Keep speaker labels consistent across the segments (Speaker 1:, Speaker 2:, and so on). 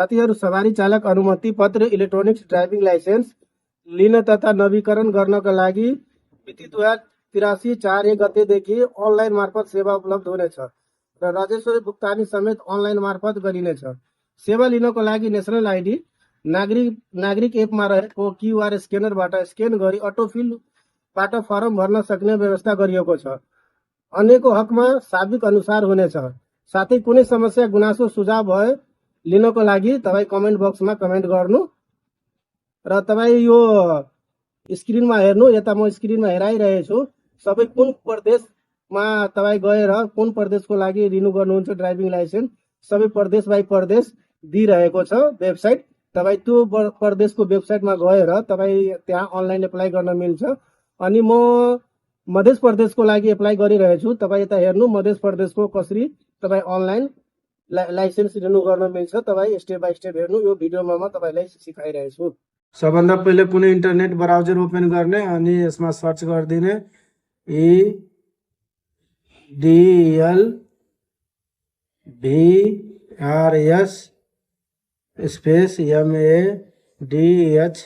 Speaker 1: साथीहरू, सवारी चालक अनुमति पत्र इलेक्ट्रोनिक्स ड्राइभिङ लाइसेन्स लिन तथा नवीकरण गर्नका लागि मिति 2083/4/1 गतेदेखि अनलाइन मार्फत सेवा उपलब्ध हुनेछ र राजस्व भुक्तानी समेत अनलाइन मार्फत गरिनेछ। सेवा लिनको लागि नेसनल आइडी नागरिक एपमा रहेको क्युआर स्क्यानरबाट स्क्यान गरी अटोफिलबाट फर्म भर्न सक्ने व्यवस्था गरिएको छ। अन्यको हकमा साबिक अनुसार हुनेछ। साथै कुनै समस्या गुनासो सुझाव भए लिनको लागि तपाईँ कमेन्ट बक्समा कमेन्ट गर्नु र तपाईँ यो स्क्रिनमा हेर्नु। यता म स्क्रिनमा हेराइरहेको छु। सबै कुन प्रदेशमा तपाईँ गएर कुन प्रदेशको लागि रिन्यू गर्नुहुन्छ ड्राइभिङ लाइसेन्स, सबै प्रदेश बाई प्रदेश दिइरहेको छ वेबसाइट। तपाईँ त्यो प्रदेशको वेबसाइटमा गएर तपाईँ त्यहाँ अनलाइन एप्लाई गर्न मिल्छ। अनि म मध्य प्रदेशको लागि एप्लाई गरिरहेछु। तपाईँ यता हेर्नु, मध्य प्रदेशको कसरी तपाईँ अनलाइन लाइसेन्स रिन्यू गर्न मिल्छ। तपाईँ स्टेप बाई स्टेप हेर्नु। यो भिडियोमा म तपाईँलाई सिकाइरहेछु। सबभन्दा पहिले कुनै इन्टरनेट ब्राउजर ओपन गर्ने अनि यसमा सर्च गरिदिने EDLVRS स्पेस MADHESS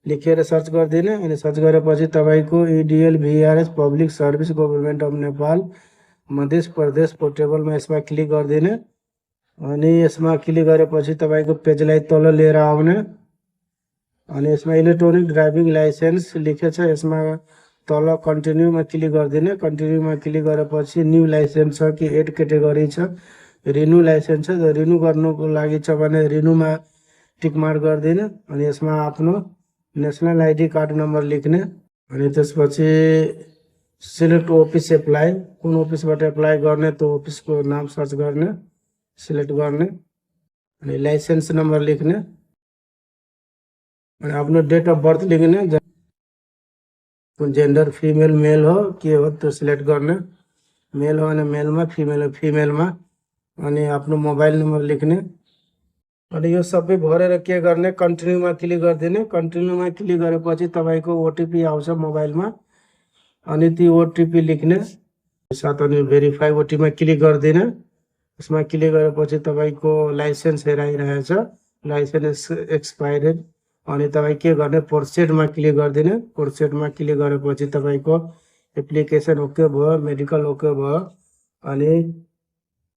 Speaker 1: लेखेर सर्च गरिदिने। अनि सर्च गरेपछि तपाईँको EDLVRS public service government of Nepal Madhya Pradesh पोर्टेबलमा यसमा क्लिक गरिदिने। अनि यसमा क्लिक गरेपछि तपाईँको पेजलाई तल लिएर आउने। अनि यसमा इलेक्ट्रोनिक ड्राइभिङ लाइसेन्स लेखेछ, यसमा तल कन्टिन्यूमा क्लिक गरिदिने। कन्टिन्यूमा क्लिक गरेपछि न्यू लाइसेन्स छ कि एड क्याटेगोरी छ, रिन्यू लाइसेन्स छ। रिन्यू गर्नुको लागि छ भने रिन्यूमा टिक मार्क गरिदिने। अनि यसमा आफ्नो नेसनल आइडी कार्ड नम्बर लेख्ने। अनि त्यसपछि सिलेक्ट अफिस एप्लाई, कुन अफिसबाट एप्लाई गर्ने त्यो अफिसको नाम सर्च गर्ने, सिलेक्ट गर्ने। अनि लाइसेन्स नम्बर लेख्ने। अनि आफ्नो डेट अफ बर्थ लेख्ने, कुन जेन्डर फिमेल मेल हो के हो त्यो सिलेक्ट गर्ने। मेल हो भने मेलमा, फिमेल हो फिमेलमा। अनि आफ्नो मोबाइल नम्बर लेख्ने। अनि यो सबै भरेर के गर्ने, कन्टिन्यूमा क्लिक गरिदिने। कन्टिन्यूमा क्लिक गरेपछि तपाईँको ओटिपी आउँछ मोबाइलमा। अनि त्यो ओटिपी लेख्ने साथ अनि भेरिफाई ओटिपीमा क्लिक गरिदिने। यसमा क्लिक गरेपछि तपाईँको लाइसेन्स हेराइरहेछ, लाइसेन्स एक्सपायर्ड। अनि तपाईँ के गर्ने, प्रोसेडमा क्लिक गरिदिने। प्रोसेडमा क्लिक गरेपछि तपाईँको एप्लिकेसन ओके भयो, मेडिकल ओके भयो। अनि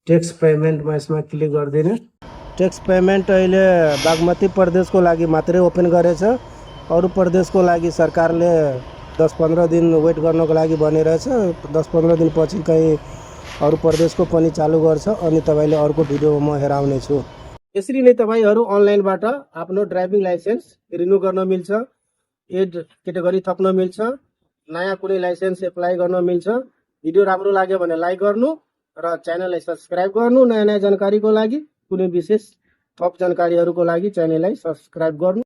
Speaker 1: ट्याक्स पेमेन्टमा यसमा क्लिक गरिदिने। ट्याक्स पेमेन्ट अहिले बागमती प्रदेशको लागि मात्रै ओपन गरेछ। अरू प्रदेशको लागि सरकारले 10-15 दिन वेट गर्नको लागि भनिरहेछ। 10-15 दिन पछि कहीँ अरू प्रदेशको पनि चालु गर्छ। अनि तपाईँले अर्को भिडियोमा म हेराउने छु। यसरी नै तपाईँहरू अनलाइनबाट आफ्नो ड्राइभिङ लाइसेन्स रिन्यू गर्न मिल्छ, एड क्याटेगोरी थप्न मिल्छ, नयाँ कुनै लाइसेन्स एप्लाई गर्न मिल्छ। भिडियो राम्रो लाग्यो भने लाइक गर्नु र च्यानललाई सब्सक्राइब गर्नु। नयाँ जानकारीको लागि, कुनै विशेष थप जानकारीहरूको लागि च्यानललाई सब्सक्राइब गर्नु।